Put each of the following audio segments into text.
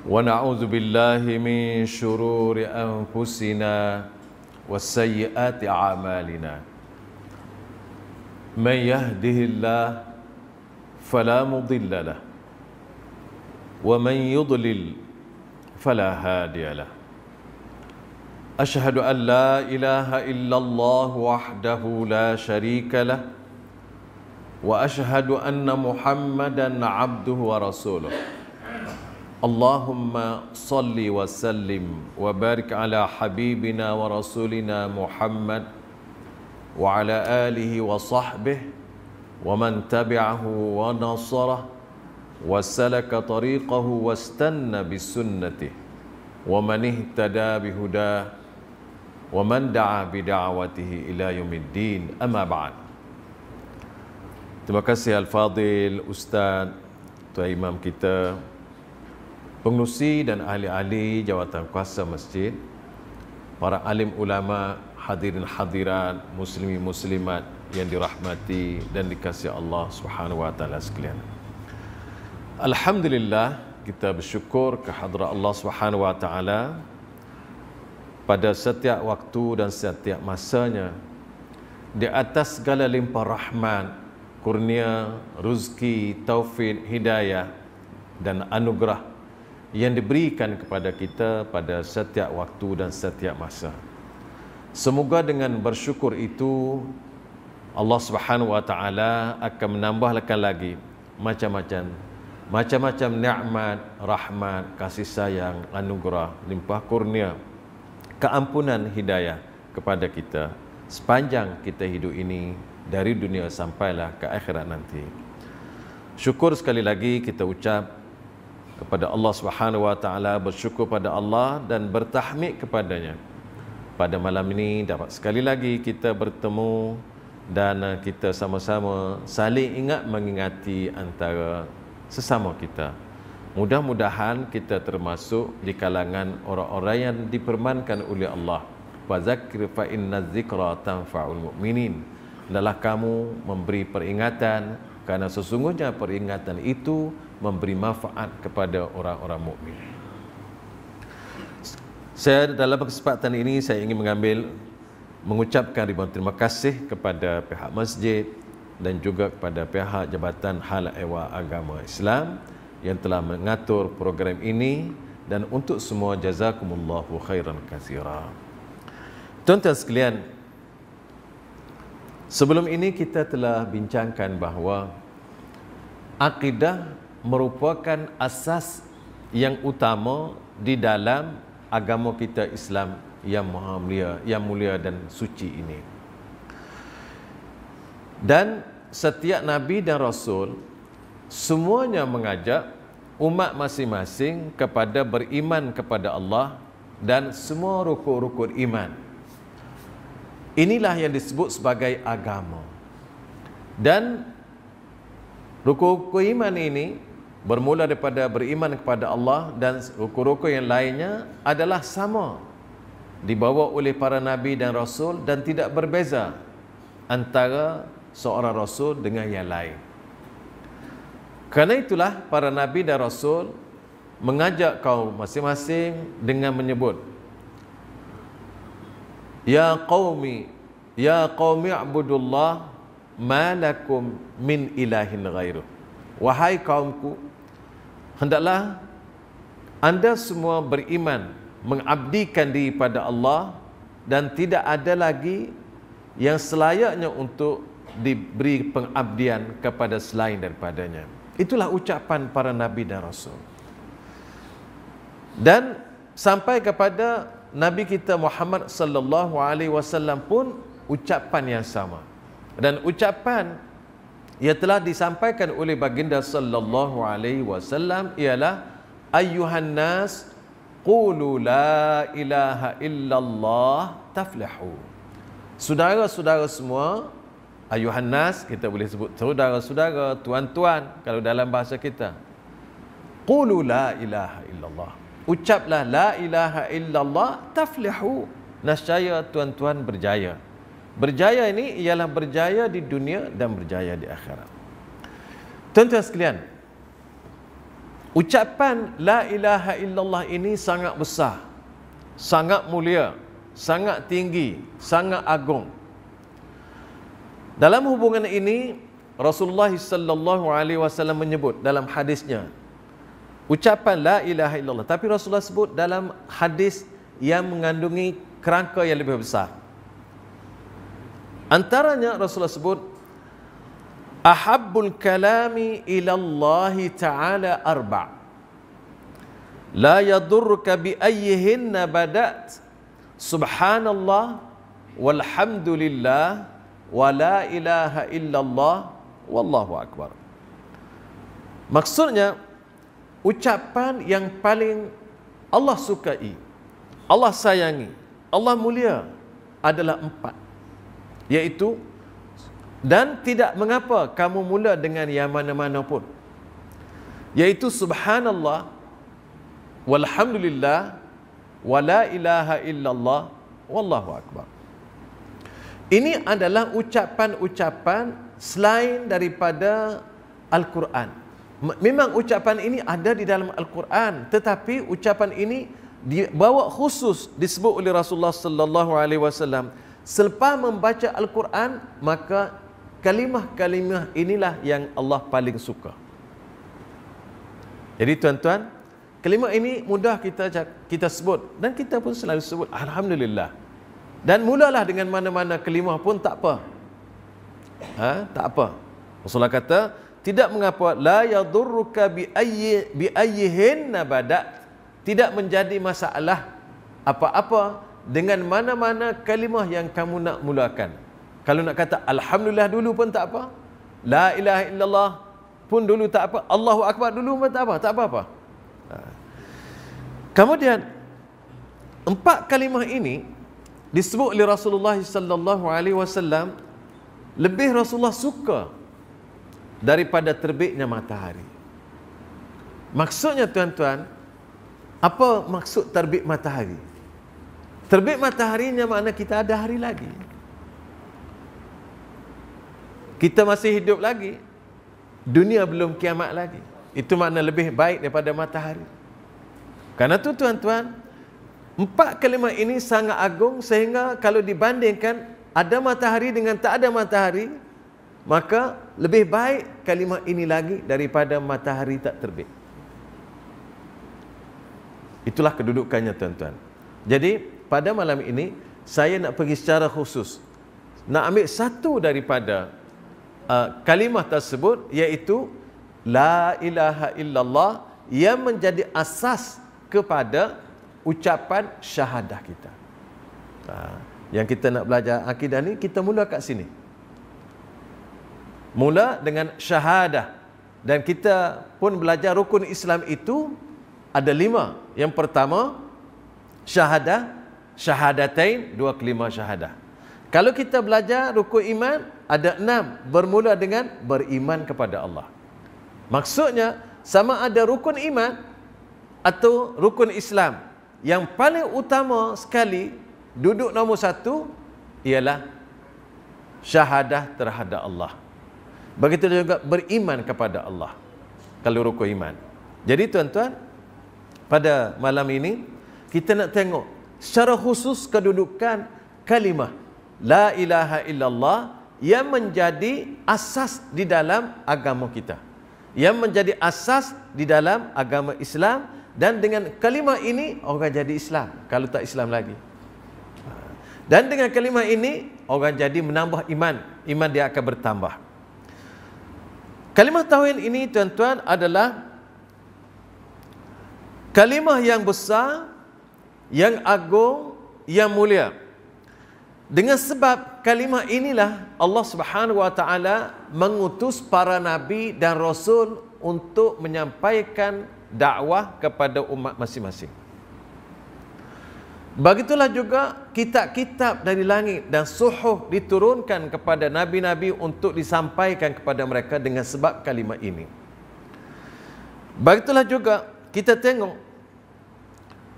ونعوذ بالله من شرور أنفسنا وسيئات أعمالنا من يهده الله فلا مضل له ومن يضلل فلا هادي له أشهد أن لا إله إلا الله وحده لا شريك له وأشهد أن محمدا عبده ورسوله اللهم صل وسلم وبارك على حبيبنا ورسولنا محمد وعلى آله وصحبه ومن تبعه ونصره وسلك طريقه واستنى بسنته ومن اهتدى بهداه ومن دعا بدعوته إلى يوم الدين أما بعد. Terima kasih Al-Fadhil Ustaz Tuan Imam kita, pengerusi dan ahli-ahli jawatan kuasa masjid, para alim ulama, hadirin hadirat, muslimi muslimat yang dirahmati dan dikasihi Allah Subhanahu wa taala sekalian. Alhamdulillah, kita bersyukur kehadrat Allah Subhanahu wa taala pada setiap waktu dan setiap masanya, di atas segala limpah rahmat, kurnia, rezeki, taufik, hidayah dan anugerah yang diberikan kepada kita pada setiap waktu dan setiap masa. Semoga dengan bersyukur itu Allah Subhanahu wa taala akan menambahkan lagi macam-macam nikmat, rahmat, kasih sayang, anugerah, limpah kurnia, keampunan, hidayah kepada kita sepanjang kita hidup ini, dari dunia sampailah ke akhirat nanti. Syukur sekali lagi kita ucap kepada Allah Subhanahu wa taala, bersyukur pada Allah dan bertahmid kepadanya. Pada malam ini dapat sekali lagi kita bertemu dan kita sama-sama saling ingat mengingati antara sesama kita. Mudah-mudahan kita termasuk di kalangan orang-orang yang dipermankan oleh Allah. Wa zakkir fa inna dzikra tanfa'ul mu'minin. Adalah kamu memberi peringatan, karena sesungguhnya peringatan itu memberi manfaat kepada orang-orang mukmin. Saya dalam kesempatan ini saya ingin mengucapkan ribuan terima kasih kepada pihak masjid dan juga kepada pihak Jabatan Hal Ehwal Agama Islam yang telah mengatur program ini, dan untuk semua jazakumullahu khairan katsira. Tuan-tuan sekalian, sebelum ini kita telah bincangkan bahawa akidah merupakan asas yang utama di dalam agama kita Islam yang mulia dan suci ini. Dan setiap Nabi dan Rasul semuanya mengajak umat masing-masing kepada beriman kepada Allah dan semua rukun-rukun iman. Inilah yang disebut sebagai agama. Dan rukun-rukun iman ini bermula daripada beriman kepada Allah, dan rukun-rukun yang lainnya adalah sama, dibawa oleh para Nabi dan Rasul dan tidak berbeza antara seorang Rasul dengan yang lain. Kerana itulah para Nabi dan Rasul mengajak kaum masing-masing dengan menyebut, Ya qaumi a'budullah ma lakum min ilahin ghairuh. Wahai kaumku, hendaklah anda semua beriman, mengabdikan diri pada Allah, dan tidak ada lagi yang selayaknya untuk diberi pengabdian kepada selain daripadanya. Itulah ucapan para Nabi dan Rasul. Dan sampai kepada Nabi kita Muhammad sallallahu alaihi wasallam pun ucapan yang sama. Dan ucapan yang telah disampaikan oleh baginda sallallahu alaihi wasallam ialah, ayyuhan nas qulu la ilaha illallah taflihu. Saudara-saudara semua, ayuhan nas, kita boleh sebut saudara-saudara, tuan-tuan kalau dalam bahasa kita. Qulu la ilaha illallah. Ucaplah la ilaha illallah taflihu. Nescaya tuan-tuan berjaya. Berjaya ini ialah berjaya di dunia dan berjaya di akhirat. Tuan-tuan sekalian, Ucapan la ilaha illallah ini sangat besar, sangat mulia, sangat tinggi, sangat agung. Dalam hubungan ini Rasulullah sallallahu alaihi wasallam menyebut dalam hadisnya ucapan la ilaha illallah, tapi Rasulullah sebut dalam hadis yang mengandungi kerangka yang lebih besar. Antaranya Rasulullah sebut ahabbul kalami ilallahi ta'ala arba' la yadurruka bi ayyihinna badat subhanallah walhamdulillah wa la ilaha illallah wallahu akbar. Maksudnya ucapan yang paling Allah sukai, Allah sayangi, Allah mulia adalah 4, yaitu dan tidak mengapa kamu mula dengan yang mana-mana pun, yaitu subhanallah walhamdulillah wa la ilaha illallah wallahu akbar. Ini adalah ucapan-ucapan selain daripada Al-Quran. Memang ucapan ini ada di dalam Al-Quran, tetapi ucapan ini dibawa khusus disebut oleh Rasulullah sallallahu alaihi wasallam. Selepas membaca Al-Quran, maka kalimah-kalimah inilah yang Allah paling suka. Jadi tuan-tuan, kalimah ini mudah kita sebut dan kita pun selalu sebut alhamdulillah. Dan mulalah dengan mana-mana kalimah pun tak apa. Tak apa. Rasulullah kata, tidak mengapa la yadurruka bi ayyihinna badat. Tidak menjadi masalah apa-apa dengan mana-mana kalimah yang kamu nak mulakan. Kalau nak kata alhamdulillah dulu pun tak apa, la ilaha illallah pun dulu tak apa, Allahu akbar dulu pun tak apa, tak apa-apa. Kemudian 4 kalimah ini disebut oleh Rasulullah sallallahu alaihi wasallam lebih Rasulullah suka daripada terbitnya matahari. Maksudnya tuan-tuan, apa maksud terbit matahari? Terbit mataharinya makna kita ada hari lagi. Kita masih hidup lagi. Dunia belum kiamat lagi. Itu makna lebih baik daripada matahari. Karena itu tuan-tuan, 4 kalimah ini sangat agung sehingga kalau dibandingkan ada matahari dengan tak ada matahari, maka lebih baik kalimah ini lagi daripada matahari tak terbit. Itulah kedudukannya tuan-tuan. Jadi pada malam ini saya nak pergi secara khusus, nak ambil satu daripada kalimah tersebut, iaitu la ilaha illallah, yang menjadi asas kepada ucapan syahadah kita. Yang kita nak belajar akidah ni, kita mula kat sini. Mula dengan syahadah. Dan kita pun belajar rukun Islam itu ada 5. Yang pertama, syahadah, syahadatain, 2 kalimah syahadah. Kalau kita belajar rukun iman, ada 6, bermula dengan beriman kepada Allah. Maksudnya, sama ada rukun iman atau rukun Islam. Yang paling utama sekali, duduk nombor 1, ialah syahadah terhadap Allah. Begitu juga beriman kepada Allah, kalau rukun iman. Jadi tuan-tuan, pada malam ini, kita nak tengok secara khusus kedudukan kalimah la ilaha illallah yang menjadi asas di dalam agama kita, yang menjadi asas di dalam agama Islam. Dan dengan kalimah ini orang jadi Islam, kalau tak Islam lagi. Dan dengan kalimah ini orang jadi menambah iman, iman dia akan bertambah. Kalimah tauhid ini tuan-tuan adalah kalimah yang besar, yang agung, yang mulia. Dengan sebab kalimah inilah Allah Subhanahu wa taala mengutus para nabi dan rasul untuk menyampaikan dakwah kepada umat masing-masing. Begitulah juga kitab-kitab dari langit dan suhuf diturunkan kepada nabi-nabi untuk disampaikan kepada mereka dengan sebab kalimah ini. Begitulah juga kita tengok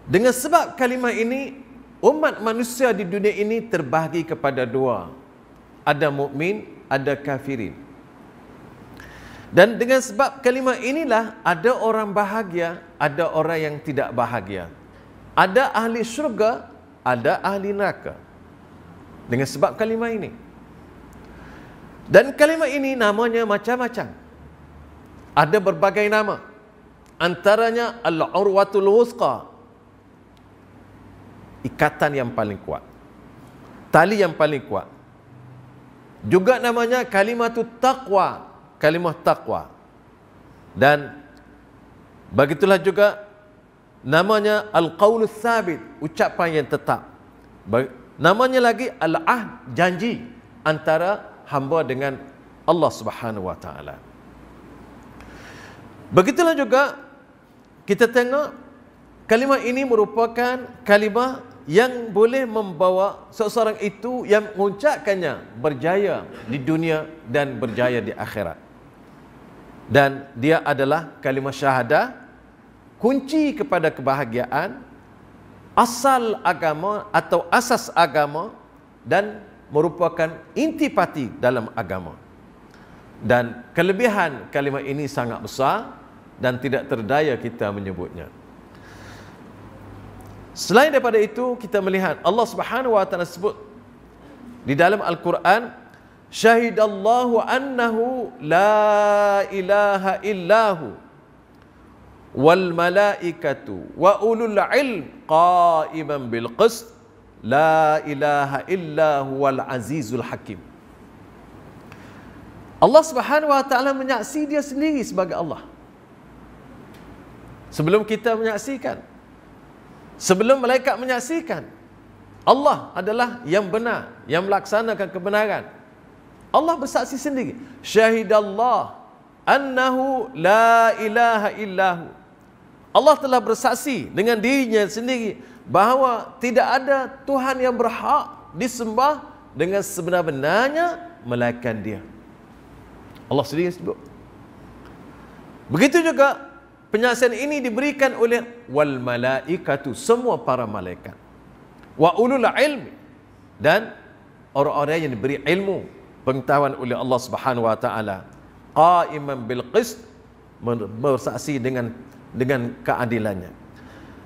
dengan sebab kalimah ini umat manusia di dunia ini terbahagi kepada 2. Ada mukmin, ada kafirin. Dan dengan sebab kalimah inilah ada orang bahagia, ada orang yang tidak bahagia. Ada ahli syurga, ada ahli neraka. Dengan sebab kalimah ini. Dan kalimah ini namanya macam-macam. Ada berbagai nama. Antaranya al-urwatul wusqa. Ikatan yang paling kuat. Tali yang paling kuat. Juga namanya kalimatut taqwa. Kalimah taqwa. Dan begitulah juga namanya al-qaulus sabit, ucapan yang tetap. Namanya lagi al-ahd, janji antara hamba dengan Allah Subhanahu wa taala. Begitulah juga kita tengok kalimah ini merupakan kalimah yang boleh membawa seseorang itu yang mengucapkannya berjaya di dunia dan berjaya di akhirat. Dan dia adalah kalimah syahadah, kunci kepada kebahagiaan, asal agama atau asas agama, dan merupakan intipati dalam agama. Dan kelebihan kalimah ini sangat besar dan tidak terdaya kita menyebutnya. Selain daripada itu, kita melihat Allah Subhanahu wa taala sebut di dalam Al-Quran, syahidallahu annahu la ilaha illahu wal malaikatu wa ulul ilm qa'iman bil qist la ilaha illahu wal azizul hakim. Allah Subhanahu wa taala menyaksi dia sendiri sebagai Allah. Sebelum kita menyaksikan, sebelum malaikat menyaksikan, Allah adalah yang benar, yang melaksanakan kebenaran. Allah bersaksi sendiri. Syahidallah annahu la ilaha illahu. Allah telah bersaksi dengan dirinya sendiri bahawa tidak ada Tuhan yang berhak disembah dengan sebenar-benarnya melainkan Dia. Allah sendiri sebut. Begitu juga penyaksian ini diberikan oleh wal malaikatu, semua para malaikat. Wa ulul ilmi, dan orang-orang yang diberi ilmu, pengetahuan oleh Allah Subhanahu wa taala. Qa'iman bil qist, bersaksi dengan keadilannya.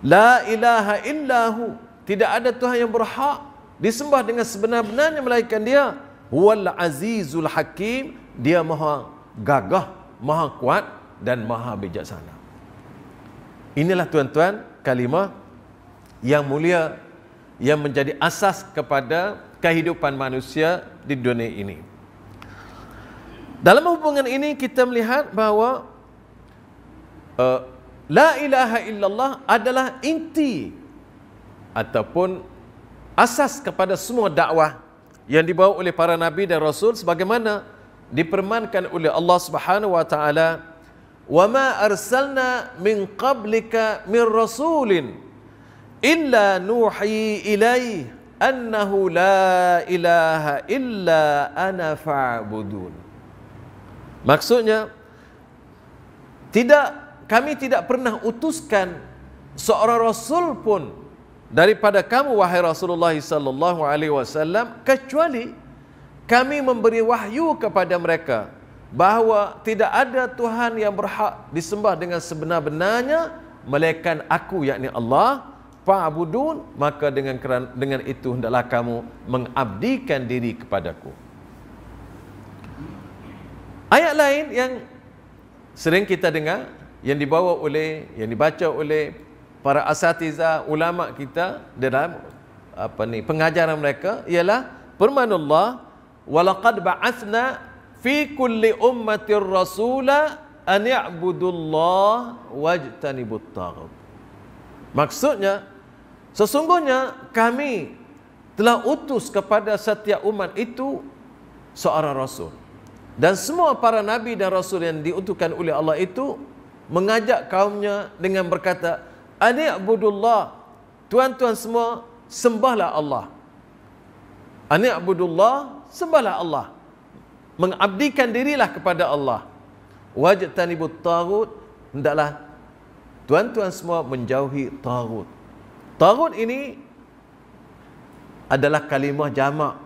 La ilaha illahu, tidak ada Tuhan yang berhak disembah dengan sebenar-benarnya melainkan Dia. Huwal azizul hakim, Dia maha gagah, maha kuat dan maha bijaksana. Inilah tuan-tuan kalimah yang mulia yang menjadi asas kepada kehidupan manusia di dunia ini. Dalam hubungan ini kita melihat bahawa la ilaha illallah adalah inti ataupun asas kepada semua dakwah yang dibawa oleh para nabi dan rasul, sebagaimana dipermankan oleh Allah Subhanahu wa taala, "Wa ma arsalna min qablika min rasulin illa nuhi ilaihi annahu la ilaha illa ana fa'budun." Maksudnya, kami tidak pernah utuskan seorang rasul pun daripada kamu wahai Rasulullah sallallahu alaihi wasallam, kecuali kami memberi wahyu kepada mereka bahawa tidak ada Tuhan yang berhak disembah dengan sebenar-benarnya melainkan aku, yakni Allah. Fa'budun, maka dengan itu hendaklah kamu mengabdikan diri kepadaku. Ayat lain yang sering kita dengar, yang dibaca oleh para asatiza, ulama kita dalam pengajaran mereka, ialah firman Allah, walaqad ba'athna fi kulli ummatir rasula an ya'budullah wajtanibut taghut. Maksudnya, sesungguhnya kami telah utus kepada setiap umat itu seorang rasul. Dan semua para nabi dan rasul yang diutuskan oleh Allah itu mengajak kaumnya dengan berkata, "Ani'budullah." Tuan-tuan semua, sembahlah Allah. Ani'budullah, sembahlah Allah. Mengabdikan dirilah kepada Allah. Wajtanibut taghut, hendaklah tuan-tuan semua menjauhi taghut. Taghut ini adalah kalimah jamak,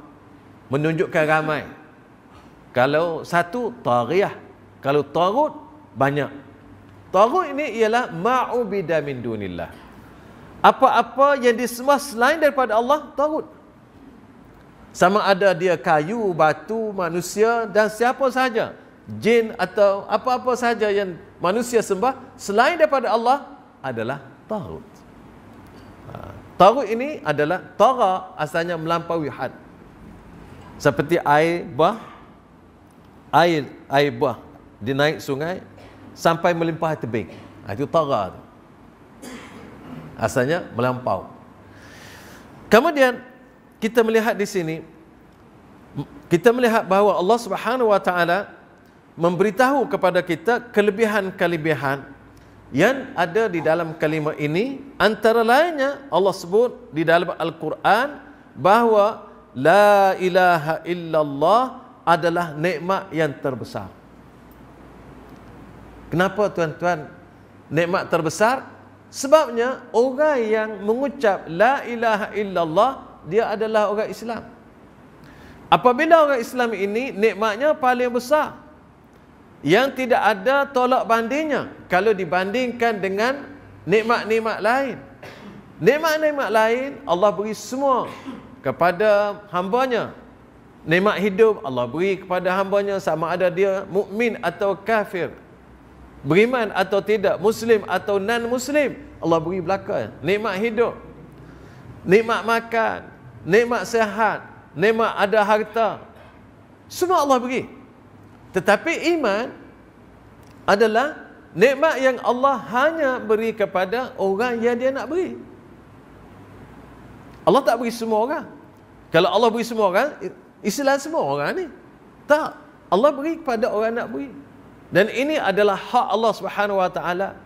menunjukkan ramai. Kalau satu, taghiyah, Kalau taghut banyak. Taghut ini ialah ma'ubida min dunillah. Apa-apa yang disembah selain daripada Allah, taghut. Sama ada dia kayu, batu, manusia dan siapa sahaja, jin atau apa-apa sahaja yang manusia sembah selain daripada Allah adalah taghut. Taghut ini adalah tagha, asalnya melampaui had. Seperti air bah dinaik sungai sampai melimpah tebing. Itu tagha. Asalnya melampau. Kemudian kita melihat di sini, kita melihat bahawa Allah Subhanahu wa taala memberitahu kepada kita kelebihan-kelebihan yang ada di dalam kalimah ini. Antara lainnya Allah sebut di dalam Al-Quran bahawa la ilaha illallah adalah nikmat yang terbesar. Kenapa tuan-tuan nikmat terbesar? Sebabnya orang yang mengucap la ilaha illallah, dia adalah orang Islam. Apabila orang Islam ini nikmatnya paling besar, yang tidak ada tolak bandingnya kalau dibandingkan dengan nikmat-nikmat lain. Nikmat-nikmat lain Allah beri semua kepada hambanya. Nikmat hidup Allah beri kepada hambanya, sama ada dia mukmin atau kafir, beriman atau tidak, muslim atau non-muslim, Allah beri belaka. Nikmat hidup, nikmat makan, nikmat sehat, nikmat ada harta, semua Allah beri. Tetapi iman adalah nikmat yang Allah hanya beri kepada orang yang dia nak beri. Allah tak beri semua orang. Kalau Allah beri semua orang, Islam semua orang ni. Tak. Allah beri kepada orang nak beri. Dan ini adalah hak Allah Subhanahu wa taala.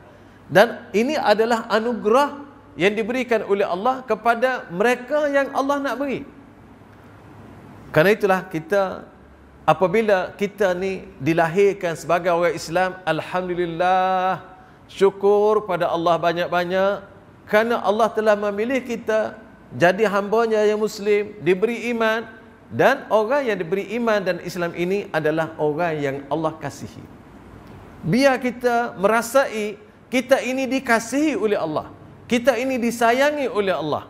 Dan ini adalah anugerah yang diberikan oleh Allah kepada mereka yang Allah nak beri. Karena itulah kita, apabila kita ni dilahirkan sebagai orang Islam, alhamdulillah, syukur pada Allah banyak-banyak, kerana Allah telah memilih kita jadi hamba-Nya yang muslim, diberi iman, dan orang yang diberi iman dan Islam ini adalah orang yang Allah kasihi. Biar kita merasai kita ini dikasihi oleh Allah, kita ini disayangi oleh Allah.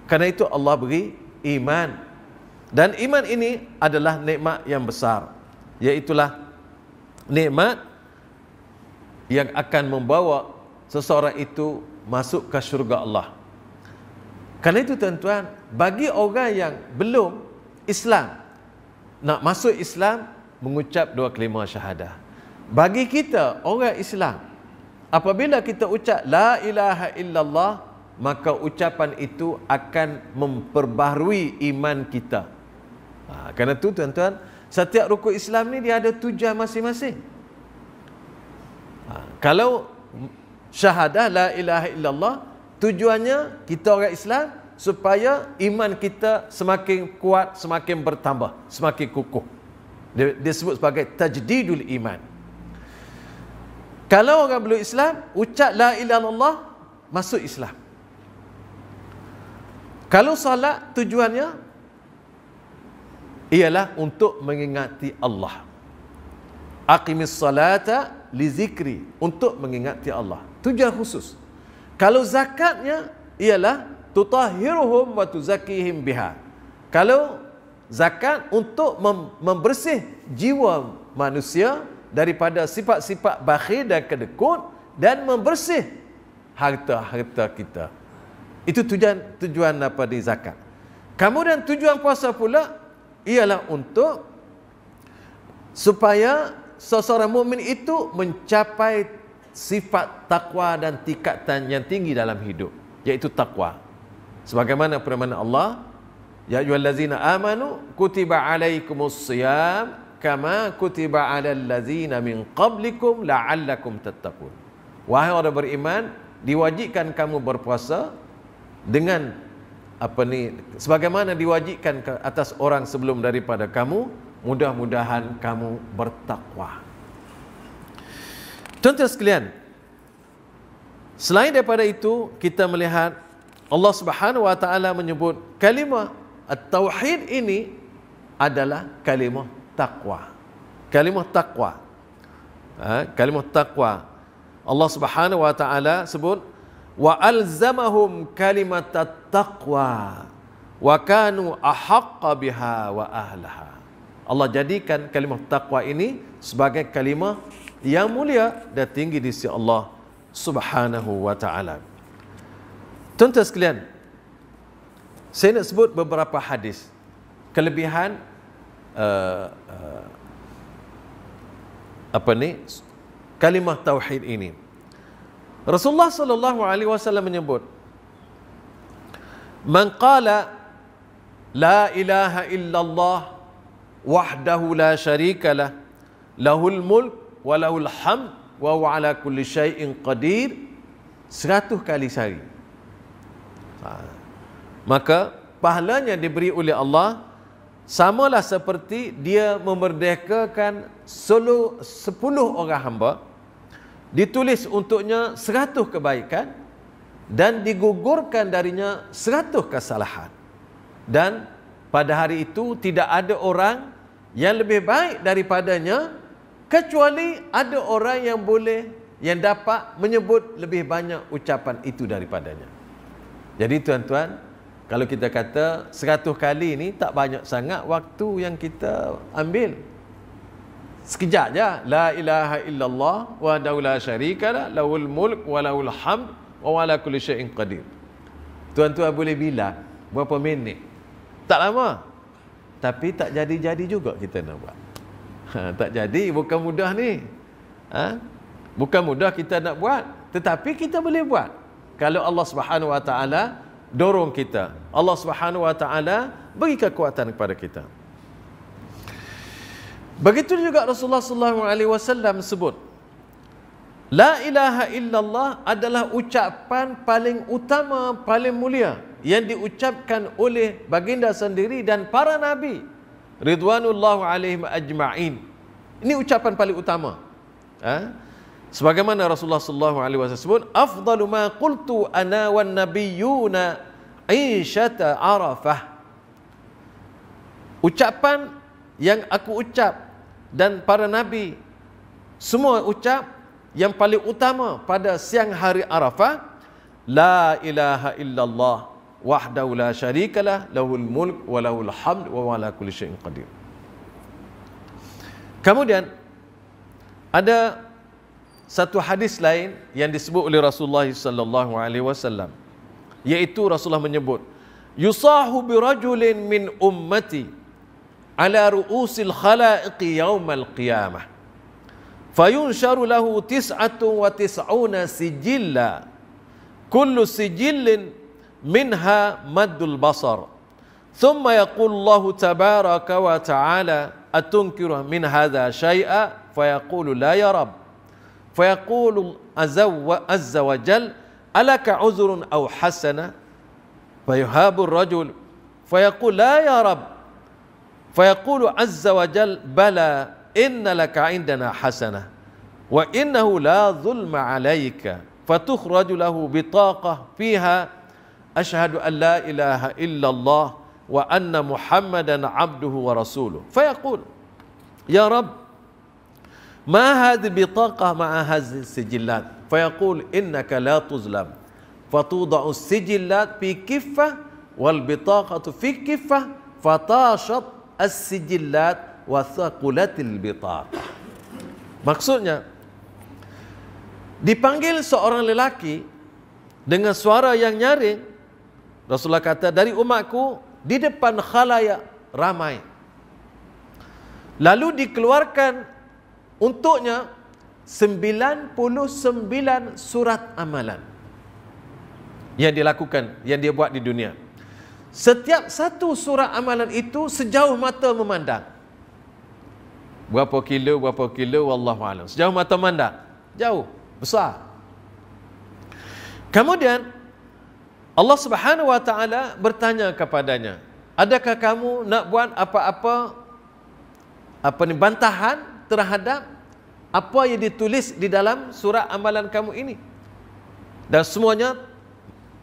Karena itu Allah beri iman. Dan iman ini adalah nikmat yang besar, iaitulah nikmat yang akan membawa seseorang itu masuk ke syurga Allah. Karena itu tuan-tuan, bagi orang yang belum Islam, nak masuk Islam, mengucap dua kalimah syahadah. Bagi kita orang Islam, apabila kita ucap la ilaha illallah, maka ucapan itu akan memperbaharui iman kita. Kerana itu tuan-tuan, setiap rukun Islam ni dia ada tujuan masing-masing. Kalau syahadah la ilaha illallah, tujuannya kita orang Islam supaya iman kita semakin kuat, semakin bertambah, semakin kukuh. Dia sebut sebagai tajdidul iman. Kalau orang belum Islam, ucap la ilaha illallah, masuk Islam. Kalau salat tujuannya ialah untuk mengingati Allah. Aqimis salata li zikri, untuk mengingati Allah. Tujuan khusus. Kalau zakatnya ialah tutahhiruhum wa tuzakkihim biha. Kalau zakat untuk membersih jiwa manusia daripada sifat-sifat bakhil dan kedekut, dan membersih harta-harta kita. Itu tujuan daripada zakat. Kemudian tujuan puasa pula ialah untuk supaya seseorang mukmin itu mencapai sifat takwa dan tingkatan yang tinggi dalam hidup, iaitu takwa. Sebagaimana firman Allah, ya ayyuhallazina amanu kutiba alaikumus shiyam kama kutiba alal ladzina min qablikum la'allakum tattaqun. Wahai orang beriman, diwajibkan kamu berpuasa dengan sebagaimana diwajibkan ke atas orang sebelum daripada kamu, mudah-mudahan kamu bertakwa. Tuan-tuan sekalian, selain daripada itu, kita melihat Allah Subhanahu wa taala menyebut kalimah at-tauhid ini adalah kalimah takwa. Kalimah takwa. Kalimah taqwa. Allah Subhanahu wa taala sebut wa alzamahum kalimat taqwa wa kanu ahaqqa biha wa ahlaha. Allah jadikan kalimah taqwa ini sebagai kalimah yang mulia dan tinggi di sisi Allah Subhanahu wa taala. Tuan-tuan sekalian, saya nak sebut beberapa hadis kelebihan kalimah tauhid ini. Rasulullah sallallahu alaihi wasallam menyebut, "Man qala la ilaha illallah wahdahu la syarikalah, lahul mulk wa lahul hamd wa huwa ala kulli syai'in qadir," 100 kali sehari. Maka pahalanya diberi oleh Allah samalah seperti dia memerdekakan 10 orang hamba, ditulis untuknya 100 kebaikan dan digugurkan darinya 100 kesalahan. Dan pada hari itu tidak ada orang yang lebih baik daripadanya, kecuali ada orang yang dapat menyebut lebih banyak ucapan itu daripadanya. Jadi tuan-tuan, kalau kita kata 100 kali ini tak banyak sangat waktu yang kita ambil. Sekejap je. La ilaha illallah wahdahu la syarikalah, lahul mulk wa lahul hamd wa ala kulli syai'in qadir. Tuan-tuan boleh bilang berapa minit? Tak lama. Tapi tak jadi-jadi juga kita nak buat. Tak jadi, bukan mudah ni. Bukan mudah kita nak buat, tetapi kita boleh buat. Kalau Allah Subhanahu wa taala dorong kita, Allah Subhanahu wa taala beri kekuatan kepada kita. Begitu juga Rasulullah sallallahu alaihi wasallam sebut, la ilaha illallah adalah ucapan paling utama, paling mulia yang diucapkan oleh baginda sendiri dan para nabi ridwanullahu alaihim ajma'in. Ini ucapan paling utama. Sebagaimana Rasulullah sallallahu alaihi wasallam sebut, afdalu ma qultu ana wan nabiyyuna aisyata arafah. Ucapan yang aku ucap dan para nabi semua ucap yang paling utama pada siang hari Arafah, la ilaha illallah wahdahu la syarikalah, lahul mulk wa lahul hamd wa huwa ala kulli syai'in qadir. Kemudian ada satu hadis lain yang disebut oleh Rasulullah sallallahu alaihi wasallam, yaitu Rasulullah menyebut, yusahu bi rajulin min ummati ala ru'usil khalaiqi yaumal qiyamah fayunsharu lahu 99 sijilla kullu sijillin minha maddul basar thumma yaqulu Allahu tabaraka wa ta'ala atunkiru min hadha syai'a fayaqulu la ya rab fayaqulu azza wa jal alaka uzrun aw hasana fayuhabu ar-rajul fayaqulu la ya rab fayaqulu azza wa jal bala inna laka indana hasanah wa innahu la zulma alayka fatukhraju lahu bitaqah fiha ashhadu an la ilaha illallah wa anna muhammadan abduhu wa rasuluh fayaqul ya rab ma hadhihi bitaqah ma'a hadhihi sijillat fayaqul innaka la tuzlam fatuda'u sijillat fi kiffah wal bitaqatu fi kiffah fatashat as-sijillat wa thaqulatil bitaqah. Maksudnya, dipanggil seorang lelaki dengan suara yang nyaring. Rasulullah kata, dari umatku di depan khalayak ramai. Lalu dikeluarkan untuknya 99 surat amalan yang dilakukan, yang dia buat di dunia. Setiap satu surah amalan itu sejauh mata memandang. Berapa kilo, wallahu alam. Sejauh mata memandang. Jauh, besar. Kemudian Allah Subhanahu wa taala bertanya kepadanya, adakah kamu nak buat apa-apa bantahan terhadap apa yang ditulis di dalam surah amalan kamu ini? Dan semuanya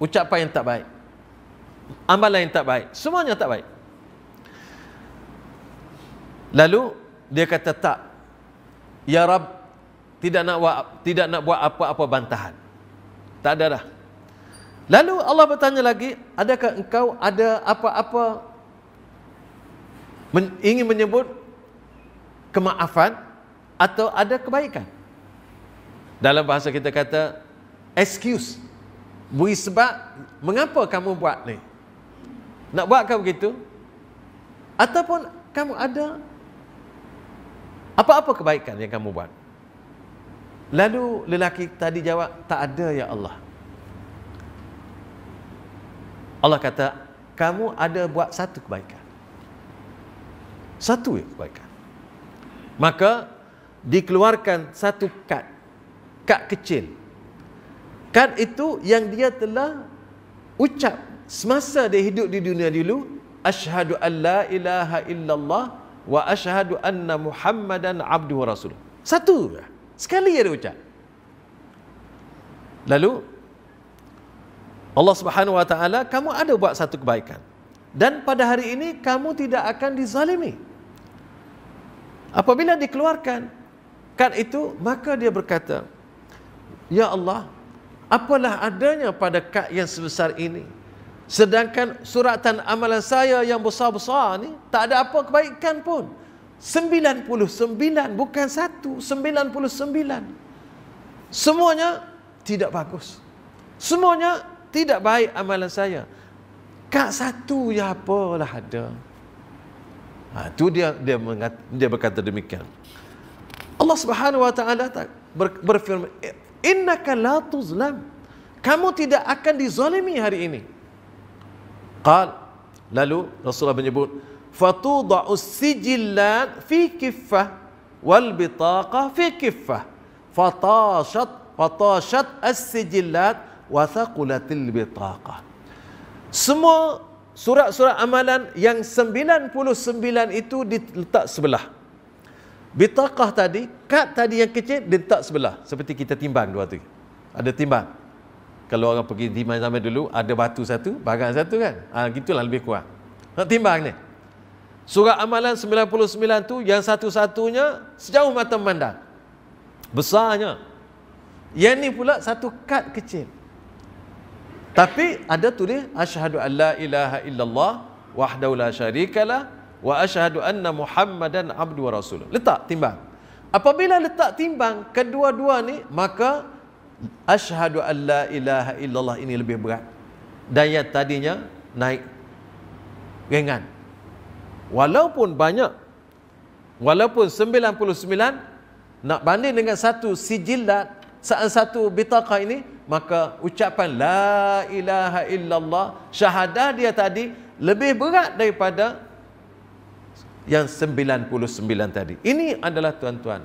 ucapan yang tak baik, amalan yang tak baik, semuanya tak baik. Lalu dia kata, tak, ya Rab, tidak nak buat apa-apa bantahan. Tak ada dah. Lalu Allah bertanya lagi, adakah engkau ada apa-apa ingin menyebut kemaafan atau ada kebaikan? Dalam bahasa kita kata excuse, beri sebab mengapa kamu buat ni. Nak buat kau begitu? Ataupun kamu ada apa-apa kebaikan yang kamu buat? Lalu lelaki tadi jawab, tak ada ya Allah. Allah kata, kamu ada buat satu kebaikan. Satu kebaikan. Maka dikeluarkan satu kad kecil. Kad itu yang dia telah ucap semasa dia hidup di dunia dulu, asyhadu an la ilaha illallah wa asyhadu anna Muhammadan abduhu wa rasuluh. Satu sekali dia ucap. Lalu Allah Subhanahu wa taala, kamu ada buat satu kebaikan dan pada hari ini kamu tidak akan dizalimi. Apabila dikeluarkan kad itu, maka dia berkata, ya Allah, apalah adanya pada kad yang sebesar ini, sedangkan suratan amalan saya yang besar-besar ni tak ada apa kebaikan pun. 99, bukan 1, 99. Semuanya tidak bagus, semuanya tidak baik amalan saya. Kad satu ya apalah ada. Itu dia berkata demikian. Allah Subhanahu wa taala berfirman, innaka la tuzlam, kamu tidak akan dizalimi hari ini. Lalu Rasulullah menyebut, fatuda'u sijillat fi kiffah wal bitaqa fi kiffah fatashat as-sijillat wa thaqulatil bitaqa. Semua surat-surat amalan yang 99 itu diletak sebelah. Bitaqah tadi, kad tadi yang kecil diletak sebelah. Seperti kita timbang dua tu. Ada timbang. Kalau orang pergi timbang zaman dulu, ada batu satu, barang satu kan. Gitulah lebih kurang. Nak timbang ni. Surat amalan 99 tu, yang satu-satunya sejauh mata memandang. Besarnya. Yang ni pula satu kad kecil. Tapi ada tulis asyhadu an la ilaha illallah wahdahu la syarikalah wa asyhadu anna Muhammadan abduhu wa rasuluh. Letak timbang. Apabila letak timbang kedua-dua ni, maka asyhadu an la ilaha illallah ini lebih berat. Dan yang tadinya naik ringan. Walaupun banyak, walaupun 99, nak banding dengan satu sijillat, satu bitaqah ini, maka ucapan la ilaha illallah, syahadah dia tadi lebih berat daripada yang 99 tadi. Ini adalah tuan-tuan,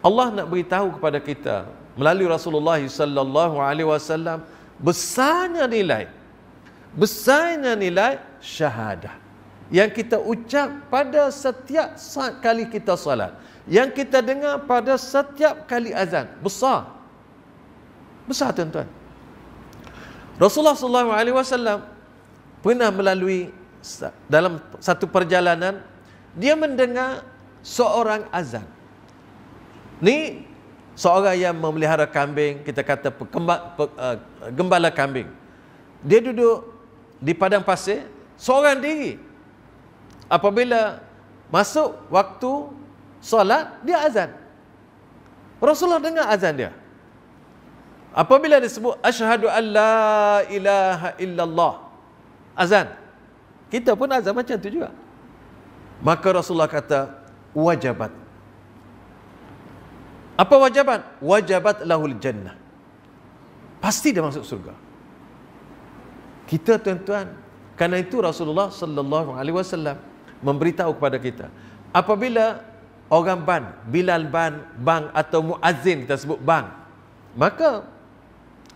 Allah nak beritahu kepada kita melalui Rasulullah sallallahu alaihi wasallam besarnya nilai syahadah yang kita ucap pada setiap kali kita salat, yang kita dengar pada setiap kali azan. Besar tuan-tuan. Rasulullah sallallahu alaihi wasallam pernah melalui dalam satu perjalanan, dia mendengar seorang azan. Ni seorang yang memelihara kambing, kita kata gembala kambing. Dia duduk di padang pasir seorang diri. Apabila masuk waktu solat, dia azan. Rasulullah dengar azan dia. Apabila disebut asyhadu an la ilaha illallah, azan. Kita pun azan macam tu juga. Maka Rasulullah kata, wajabat. Apa wajabat? Wajabat lahul jannah. Pasti dia masuk surga. Kita tuan-tuan, karena itu Rasulullah sallallahu alaihi wasallam memberitahu kepada kita, apabila orang Bilal bang atau muazzin, kita sebut bang, maka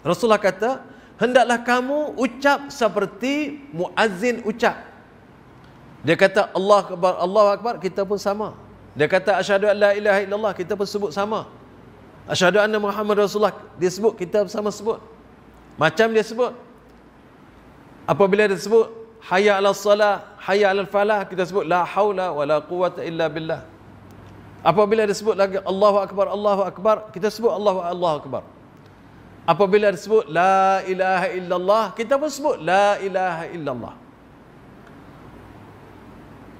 Rasulullah kata, hendaklah kamu ucap seperti muazzin ucap. Dia kata Allahu Akbar, kita pun sama. Dia kata asyhadu an la ilaha illallah, kita pun sebut sama. Asyhadu anna Muhammad Rasulullah, dia sebut, kita sama sebut. Macam dia sebut. Apabila dia sebut hayya 'alas salah, hayya 'alal falah, kita sebut la haula wala quwwata illa billah. Apabila disebut lagi Allahu Akbar, kita sebut Allahu Akbar. Apabila disebut la ilaha illallah, kita pun sebut la ilaha illallah.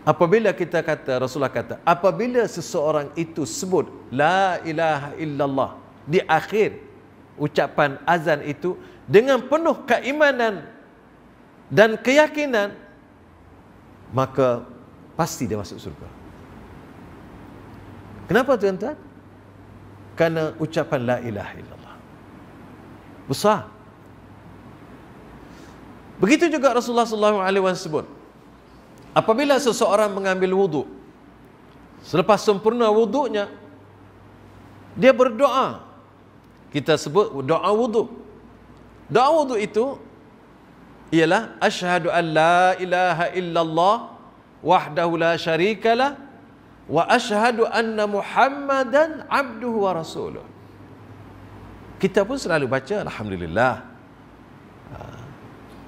Apabila kita kata, Rasulullah kata, apabila seseorang itu sebut la ilaha illallah di akhir ucapan azan itu dengan penuh keimanan dan keyakinan, maka pasti dia masuk surga. Kenapa tuan-tuan? Karena ucapan la ilaha illallah besar. Begitu juga Rasulullah SAW sebut, apabila seseorang mengambil wuduk, selepas sempurna wuduknya, dia berdoa. Kita sebut doa wuduk. Doa wuduk itu ialah asyhadu an la ilaha illallah wahdahu la syarikalah wa asyhadu anna Muhammadan abduhu wa rasuluh. Kita pun selalu baca alhamdulillah.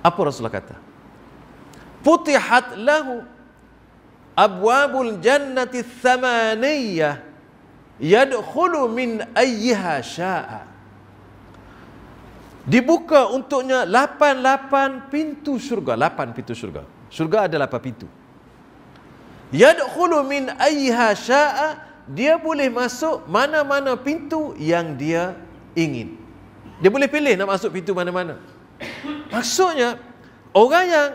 Apa Rasulullah kata? Futihat lahu abwabul jannati thamaniyah yadkhulu min ayyiha syaa. Dibuka untuknya 8 pintu syurga. 8 pintu syurga. Syurga ada 8 pintu. Yadkhulu min ayyiha syaa, dia boleh masuk mana-mana pintu yang dia ingin. Dia boleh pilih nak masuk pintu mana-mana. Maksudnya, orang yang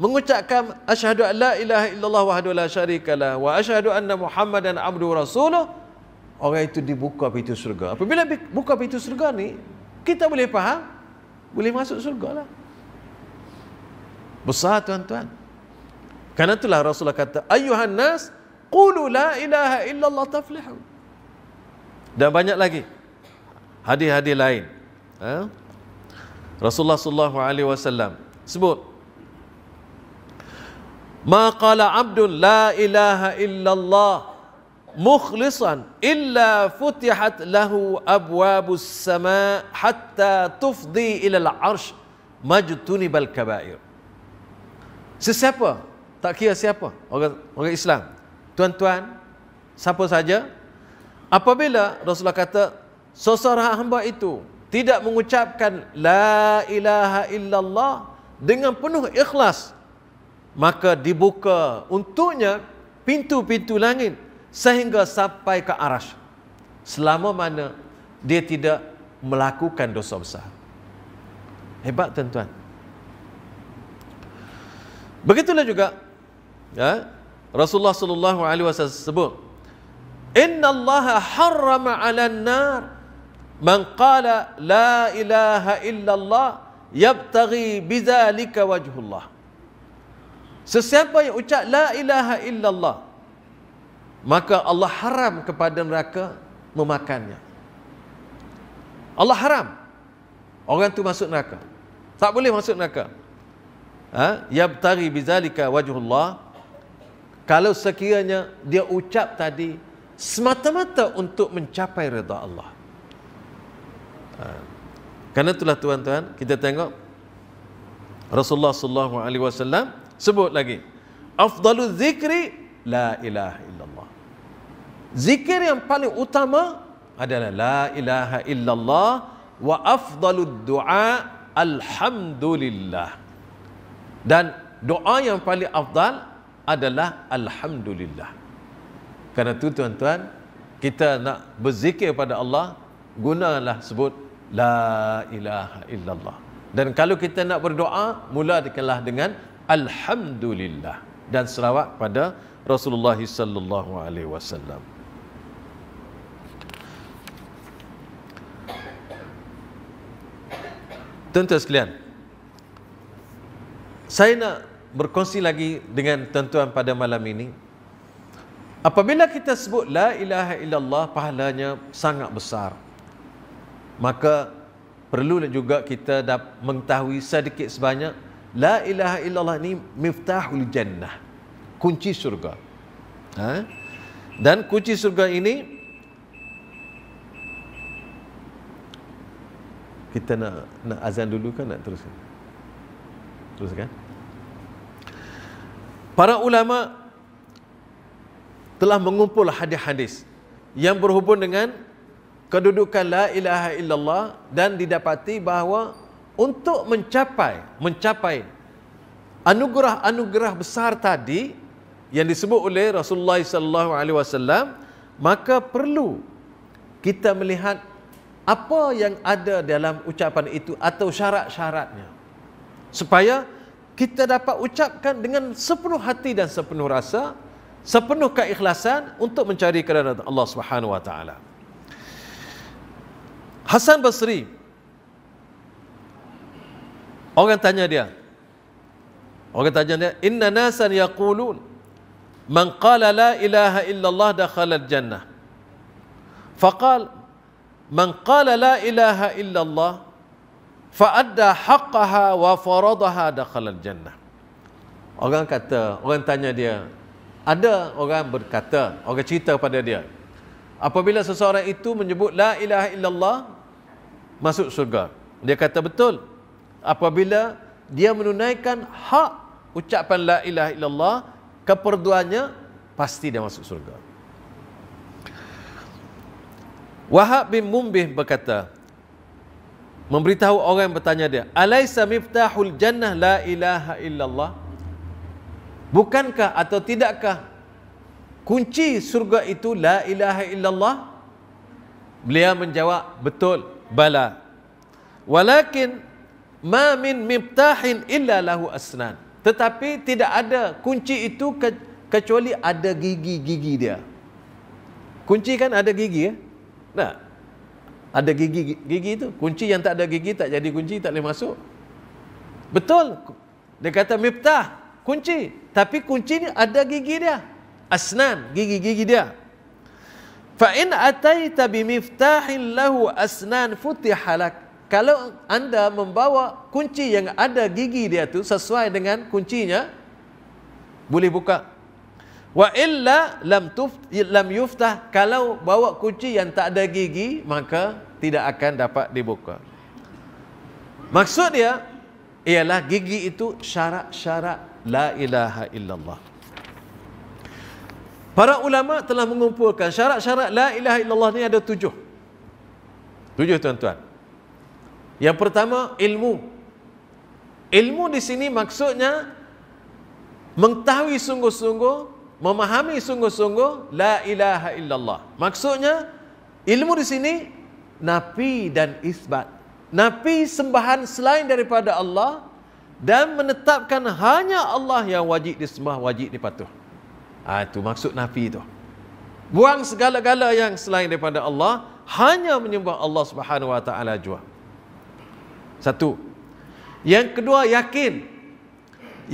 mengucapkan asyhadu an la ilaha illallah wahdahu la syarikalah wa asyhadu anna Muhammadan abduhu rasuluh, orang itu dibuka pintu surga. Apabila buka pintu surga ni, kita boleh faham, boleh masuk surga lah. Besar tuan-tuan. Karena itulah Rasulullah kata, ayyuhan nas qulu la ilaha illallah taflihu. Dan banyak lagi hadis-hadis lain. Rasulullah sallallahu alaihi wasallam sebut, ma qala abdun la ilaha illallah mukhlisan illa futihat lahu abwabus sama hatta tufdi ila al-arsh majtunibal kabair. Sesiapa, tak kira siapa, orang Islam, tuan-tuan, siapa saja, apabila Rasulullah kata seseorang hamba itu tidak mengucapkan la ilaha illallah dengan penuh ikhlas, maka dibuka untuknya pintu-pintu langit sehingga sampai ke arasy, selama mana dia tidak melakukan dosa besar. Hebat tuan-tuan. Begitulah juga Rasulullah sallallahu alaihi wasallam sebut, inna Allah harrama 'alan nar man qala la ilaha illallah yabtaghi bidzalika wajhullah. Sesiapa yang ucap la ilaha illallah, maka Allah haram kepada neraka memakannya. Allah haram orang tu masuk neraka, tak boleh masuk neraka. Yabtaghi bidzalika wajhullah, kalau sekiranya dia ucap tadi semata-mata untuk mencapai redha Allah. Karena itulah tuan-tuan, kita tengok Rasulullah sallallahu alaihi wasallam sebut lagi, afdaluz zikri la ilaha illallah. Zikir yang paling utama adalah la ilaha illallah, wa afdalud du'a alhamdulillah. Dan doa yang paling afdal adalah alhamdulillah. Karena itu tuan-tuan, kita nak berzikir pada Allah, gunalah sebut la ilaha illallah. Dan kalau kita nak berdoa, mulakanlah dengan alhamdulillah dan selawat pada Rasulullah sallallahu alaihi wasallam. Tuan-tuan sekalian, saya nak berkongsi lagi dengan tuan-tuan pada malam ini. Apabila kita sebut la ilaha illallah, pahalanya sangat besar. Maka perlu juga kita mengetahui sedikit sebanyak, la ilaha illallah ni miftahul jannah, kunci surga. Dan kunci surga ini, kita nak azan dulu kan, nak teruskan? Teruskan. Para ulama telah mengumpul hadis-hadis yang berhubung dengan kedudukan la ilaha illallah, dan didapati bahawa untuk mencapai anugerah-anugerah besar tadi yang disebut oleh Rasulullah sallallahu alaihi wasallam, maka perlu kita melihat apa yang ada dalam ucapan itu atau syarat-syaratnya, supaya kita dapat ucapkan dengan sepenuh hati dan sepenuh rasa, sepenuh keikhlasan untuk mencari keridhaan Allah Subhanahu wa taala. Hasan Basri, orang tanya dia, inna nasan yaqulun man qala la ilaha illallah dakhala al-jannah. Faqal man qala la ilaha illallah fa'adda haqqaha wa faradaha dakhala al-jannah. Orang tanya dia, ada orang berkata, orang cerita pada dia, apabila seseorang itu menyebut la ilaha illallah, masuk surga. Dia kata betul. Apabila dia menunaikan hak ucapan la ilaha illallah, keperduannya, pasti dia masuk surga. Wahab bin Mumbih berkata, memberitahu orang yang bertanya dia, alaisa miftahul jannah la ilaha illallah? Bukankah atau tidakkah kunci surga itu la ilaha illallah? Beliau menjawab, betul, bala. Walakin ma min miftahin illa lahu asnan. Tetapi tidak ada kunci itu kecuali ada gigi-gigi dia. Kunci kan ada gigi, ya? Nah, ada gigi itu. Kunci yang tak ada gigi tak jadi kunci, tak boleh masuk. Betul. Dia kata miftah, kunci. Tapi kunci ni ada gigi dia. Asnan, gigi-gigi dia. Fa in ataita bimiftahin lahu asnan futihalak. Kalau anda membawa kunci yang ada gigi dia tu sesuai dengan kuncinya, boleh buka. Wa illa lam yuftah. Kalau bawa kunci yang tak ada gigi, maka tidak akan dapat dibuka. Maksud dia ialah gigi itu syarat-syarat la ilaha illallah. Para ulama telah mengumpulkan syarat-syarat la ilaha illallah ni ada 7. 7, tuan-tuan. Yang pertama, ilmu. Ilmu di sini maksudnya mengetahui sungguh-sungguh, memahami sungguh-sungguh la ilaha illallah. Maksudnya ilmu di sini nafi dan isbat. Nafi sembahan selain daripada Allah, dan menetapkan hanya Allah yang wajib disembah, wajib dipatuh. Itu maksud nafi itu. Buang segala-gala yang selain daripada Allah, hanya menyembah Allah Subhanahu wa taala jua. Satu. Yang kedua, yakin.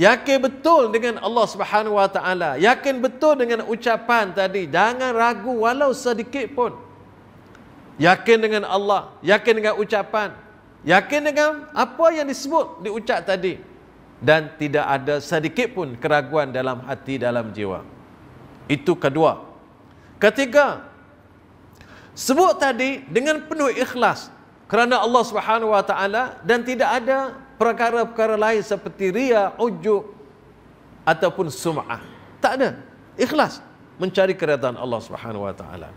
Yakin betul dengan Allah Subhanahu wa taala. Yakin betul dengan ucapan tadi. Jangan ragu walau sedikit pun. Yakin dengan Allah, yakin dengan ucapan, yakin dengan apa yang disebut, diucap tadi, dan tidak ada sedikit pun keraguan dalam hati, dalam jiwa. Itu kedua. Ketiga, sebut tadi dengan penuh ikhlas kerana Allah Subhanahu wa taala, dan tidak ada perkara-perkara lain seperti riya, ujub ataupun sum'ah. Tak ada. Ikhlas mencari keridhaan Allah Subhanahu wa taala.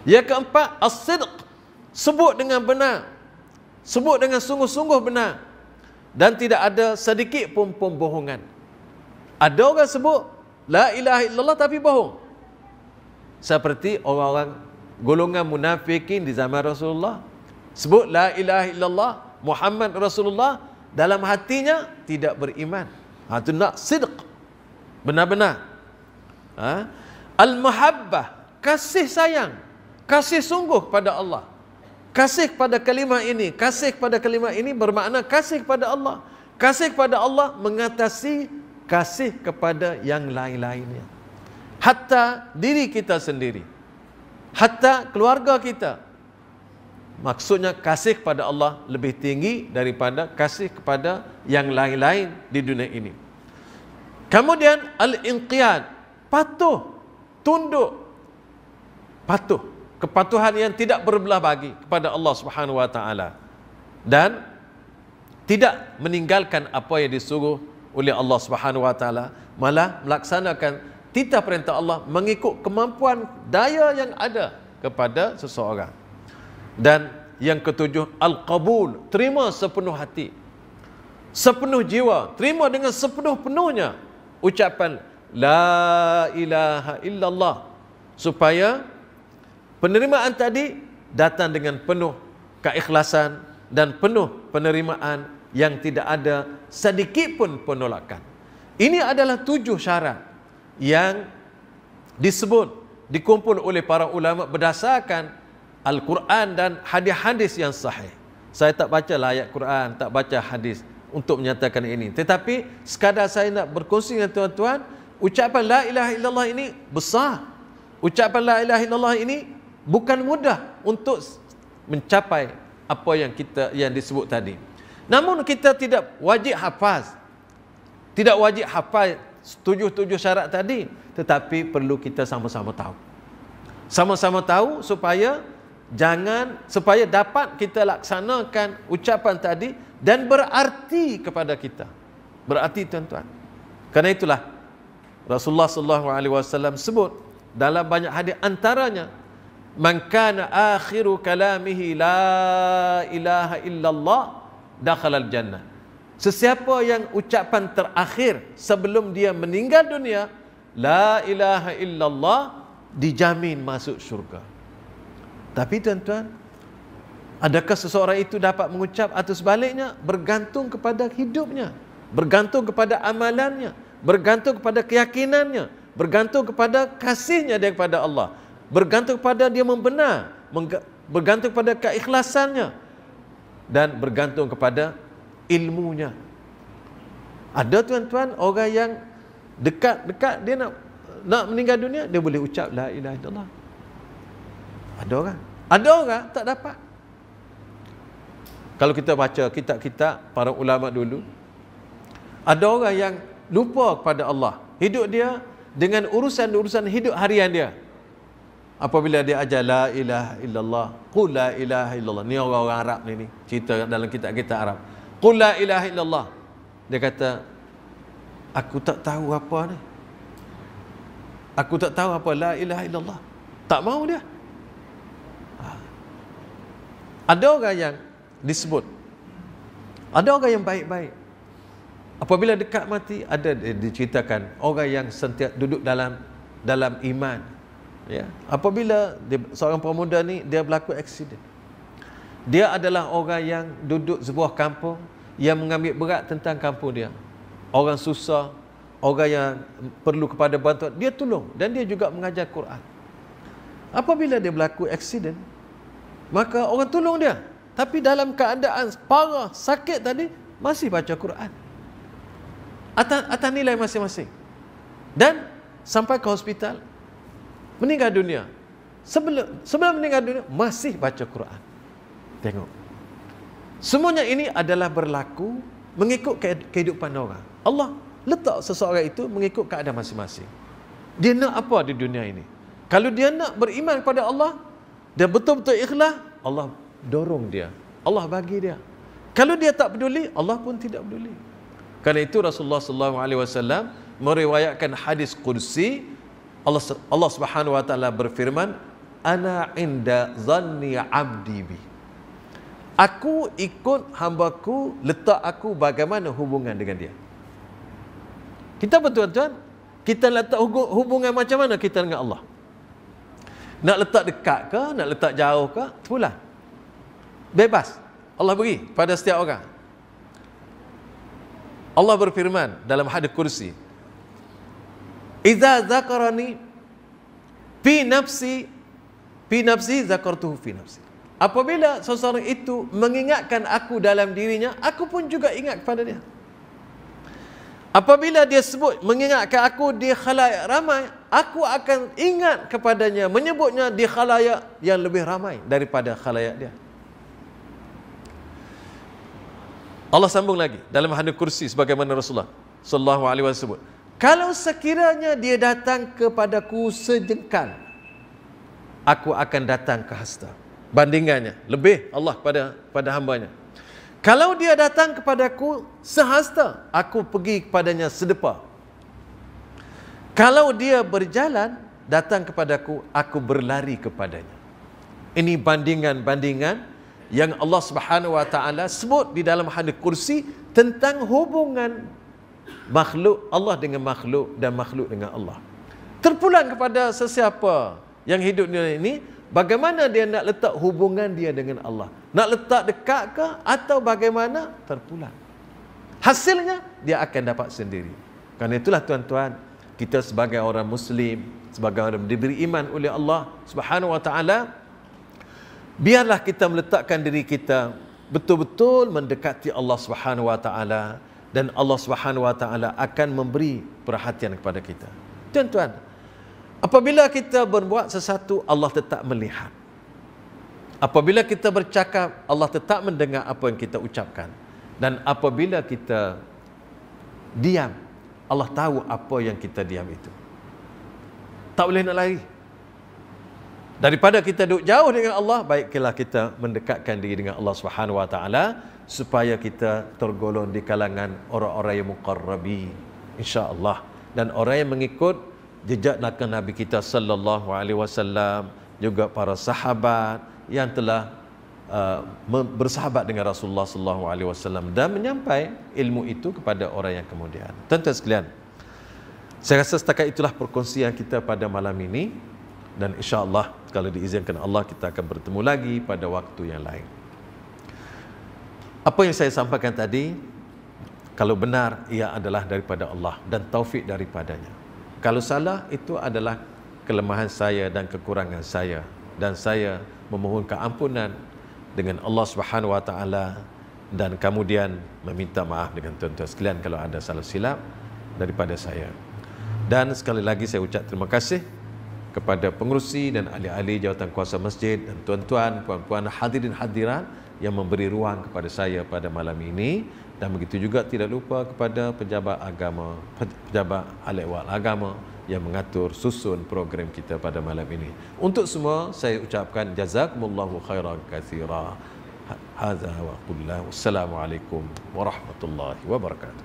Yang keempat, as-sidq. Sebut dengan benar. Sebut dengan sungguh-sungguh benar. Dan tidak ada sedikit pun pembohongan. Ada orang sebut la ilaha illallah tapi bohong. Seperti orang-orang golongan munafikin di zaman Rasulullah. Sebut la ilaha illallah Muhammad Rasulullah, dalam hatinya tidak beriman. Itu nak sidq, benar-benar. Al-mahabbah, kasih sayang, kasih sungguh pada Allah. Kasih pada kalimah ini, kasih pada kalimah ini bermakna kasih kepada Allah. Kasih kepada Allah mengatasi kasih kepada yang lain-lainnya. Hatta diri kita sendiri, hatta keluarga kita. Maksudnya kasih kepada Allah lebih tinggi daripada kasih kepada yang lain-lain di dunia ini. Kemudian al-inqiyad, patuh, tunduk, patuh, kepatuhan yang tidak berbelah bagi kepada Allah Subhanahu wa taala, dan tidak meninggalkan apa yang disuruh oleh Allah Subhanahu wa taala, malah melaksanakan titah perintah Allah mengikut kemampuan daya yang ada kepada seseorang. Dan yang ketujuh, al-qabul, terima sepenuh hati, sepenuh jiwa, terima dengan sepenuh-penuhnya ucapan la ilaha illallah, supaya penerimaan tadi datang dengan penuh keikhlasan dan penuh penerimaan yang tidak ada sedikit pun penolakan. Ini adalah 7 syarat yang disebut, dikumpul oleh para ulama berdasarkan Al-Quran dan hadis-hadis yang sahih. Saya tak baca ayat Quran, tak baca hadis untuk menyatakan ini. Tetapi sekadar saya nak berkongsi dengan tuan-tuan, ucapan la ilaha illallah ini besar. Ucapan la ilaha illallah ini bukan mudah untuk mencapai apa yang disebut tadi. Namun kita tidak wajib hafaz. Tidak wajib hafaz 7 syarat tadi, tetapi perlu kita sama-sama tahu. Sama-sama tahu supaya dapat kita laksanakan ucapan tadi dan berarti kepada kita. Berarti tuan-tuan. Karena itulah Rasulullah SAW sebut dalam banyak hadis, antaranya man kana akhiru kalamihi la ilaha illallah dakhalal jannah. Sesiapa yang ucapan terakhir sebelum dia meninggal dunia la ilaha illallah, dijamin masuk syurga. Tapi tuan-tuan, adakah seseorang itu dapat mengucap atau sebaliknya? Bergantung kepada hidupnya, bergantung kepada amalannya, bergantung kepada keyakinannya, bergantung kepada kasihnya dia kepada Allah, bergantung kepada dia membenar, bergantung kepada keikhlasannya, dan bergantung kepada ilmunya. Ada tuan-tuan orang yang dekat-dekat dia nak meninggal dunia, dia boleh ucap la ilaha illallah. Ada orang tak dapat. Kalau kita baca kitab-kitab para ulama dulu, ada orang yang lupa kepada Allah, hidup dia dengan urusan-urusan hidup harian dia. Apabila dia ajar la ilaha illallah, qul la ilaha illallah, ni orang-orang Arab ni cerita dalam kitab-kitab Arab, qul la ilaha illallah, dia kata aku tak tahu apa ni, aku tak tahu apa la ilaha illallah, tak mau dia. Ada orang yang disebut, ada orang yang baik-baik, apabila dekat mati, ada diceritakan orang yang sentiasa duduk dalam iman, ya. Apabila seorang pemuda ni dia berlaku aksiden, dia adalah orang yang duduk sebuah kampung yang mengambil berat tentang kampung dia. Orang susah, orang yang perlu kepada bantuan, dia tolong, dan dia juga mengajar Quran. Apabila dia berlaku aksiden, maka orang tolong dia, tapi dalam keadaan parah, sakit tadi, masih baca Quran atas nilai masing-masing, dan sampai ke hospital, meninggal dunia. Sebelum meninggal dunia masih baca Quran. Tengok, semuanya ini adalah berlaku mengikut kehidupan orang. Allah letak seseorang itu mengikut keadaan masing-masing. Dia nak apa di dunia ini? Kalau dia nak beriman kepada Allah, dia betul-betul ikhlas, Allah dorong dia, Allah bagi dia. Kalau dia tak peduli, Allah pun tidak peduli. Karena itu Rasulullah SAW meriwayatkan hadis qudsi, Allah Subhanahu wa taala berfirman, ana inda zanni abdi bi. Aku ikut hambaku, letak aku bagaimana hubungan dengan dia. Kita betul-betul, kita letak hubungan macam mana kita dengan Allah? Nak letak dekat ke, nak letak jauh ke, pula bebas Allah beri pada setiap orang. Allah berfirman dalam hadis kursi, idza zakarani fi nafsi zakartuhu fi nafsi. Apabila seseorang itu mengingatkan aku dalam dirinya, aku pun juga ingat kepada dia. Apabila dia sebut mengingatkan aku di khalayak ramai, aku akan ingat kepadanya, menyebutnya di khalayak yang lebih ramai daripada khalayak dia. Allah sambung lagi dalam hadis kursi sebagaimana Rasulullah sallallahu alaihi wasallam, kalau sekiranya dia datang kepadaku sejengkal, aku akan datang ke hasta. Bandingannya lebih Allah pada hambanya. Kalau dia datang kepadaku sehasta, aku pergi kepadanya sedepa. Kalau dia berjalan datang kepadaku, aku berlari kepadanya. Ini bandingan-bandingan yang Allah Subhanahu wa taala sebut di dalam hadis kursi tentang hubungan makhluk Allah dengan makhluk dan makhluk dengan Allah. Terpulang kepada sesiapa yang hidup di dunia ini, bagaimana dia nak letak hubungan dia dengan Allah. Nak letak dekat ke atau bagaimana? Terpulang. Hasilnya dia akan dapat sendiri. Karena itulah tuan-tuan, kita sebagai orang Muslim, sebagai orang diberi iman oleh Allah Subhanahu wa taala, biarlah kita meletakkan diri kita betul-betul mendekati Allah Subhanahu wa taala, dan Allah Subhanahu wa taala akan memberi perhatian kepada kita. Tuan-tuan, apabila kita berbuat sesuatu, Allah tetap melihat. Apabila kita bercakap, Allah tetap mendengar apa yang kita ucapkan. Dan apabila kita diam, Allah tahu apa yang kita diam itu. Tak boleh nak lari. Daripada kita duduk jauh dengan Allah, baiklah kita mendekatkan diri dengan Allah Subhanahu wa taala supaya kita tergolong di kalangan orang-orang yang muqarrabi, insya-Allah, dan orang yang mengikut jejak Nabi kita sallallahu alaihi wasallam, juga para sahabat yang telah bersahabat dengan Rasulullah sallallahu alaihi wasallam dan menyampaikan ilmu itu kepada orang yang kemudian. Tuan-tuan sekalian, saya rasa setakat itulah perkongsian kita pada malam ini, dan insya-Allah kalau diizinkan Allah kita akan bertemu lagi pada waktu yang lain. Apa yang saya sampaikan tadi, kalau benar ia adalah daripada Allah dan taufik daripadanya. Kalau salah, itu adalah kelemahan saya dan kekurangan saya, dan saya memohon keampunan dengan Allah Subhanahu wa taala, dan kemudian meminta maaf dengan tuan-tuan sekalian kalau ada salah silap daripada saya. Dan sekali lagi saya ucap terima kasih kepada pengerusi dan ahli-ahli jawatan kuasa masjid, dan tuan-tuan, puan-puan, hadirin hadirat yang memberi ruang kepada saya pada malam ini, dan begitu juga tidak lupa kepada pejabat agama, pejabat ahli-ehwal agama yang mengatur susun program kita pada malam ini. Untuk semua saya ucapkan jazakumullahu khairan katsira. Hadza wa qulna wassalamu alaikum warahmatullahi wabarakatuh.